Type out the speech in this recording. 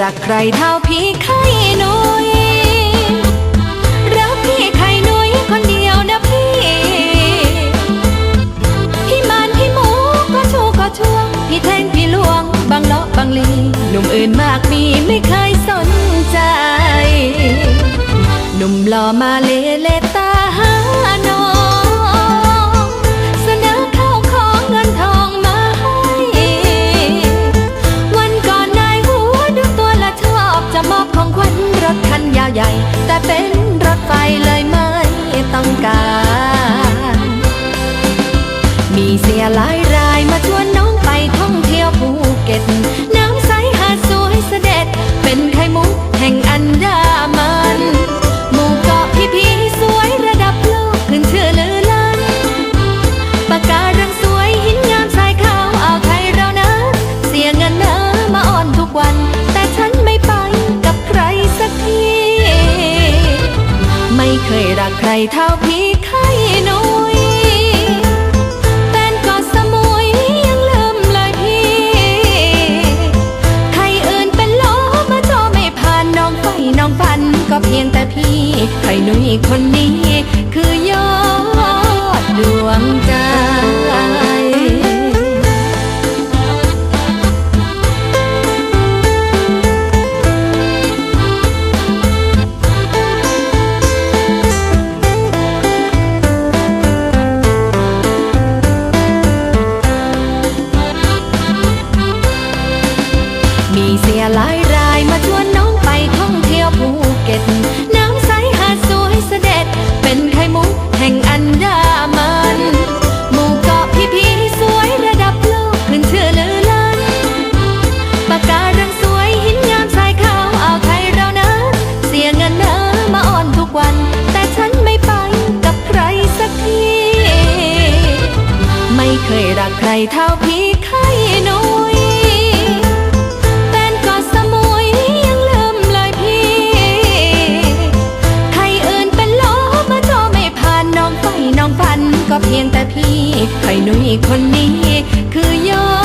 รักใครเท่าพี่ไข่นุ้ยรักพี่ไข่นุ้ยคนเดียวนะพี่มันพี่หมูก็ชูก็ช่วงพี่แทงพี่ลวงบางเลาะบางลีหนุ่มอื่นมากมีไม่เคยสนใจหนุ่มหล่อมาเลตาหาน้องเสนอข้าวของเงินทองมาให้วันก่อนนายหัวดูตัวละชอบจะมอบของขวัญรถคันยาวใหญ่แต่เป็นรถไฟเลยไม่ต้องการมีเสียหลายรายมาชวนน้องไปท่องเที่ยวภูเก็ตน้ำใสหาดสวยเสด็จเป็นไข่มุกแห่งอันดามันหมู่เกาะพี่สวยระดับโลกขึ้นชื่อลือลั่นปะการังสวยหินงามทรายขาวอ่าวไทยเรานะเสียเงินนะมาอ่อนทุกวันแต่ฉันไม่ไปกับใครสักทีไม่เคยรักใครเท่าพี่ไข่นุ้ยน้องฝันก็เพียงแต่พี่ไข่นุ้ยคนนี้คือยอดดวงใจมีเสียหลายรายมาชวนน้องไปท่องเที่ยวภูเก็ตน้ำใสหาดสวยเสด็จเป็นไข่มุกแห่งอันดามันหมู่เกาะพี่สวยระดับโลกขึ้นชื่อลือลั่นปะการังสวยหินงามทรายขาวอ่าวไทยเรานะเสียเงินนะมาอ่อนทุกวันแต่ฉันไม่ไปกับใครสักทีไม่เคยรักใครเท่าพี่ไข่นุ้ยน้องฝันก็เพียงแต่พี่ไข่นุ้ยคนนี้คือยอ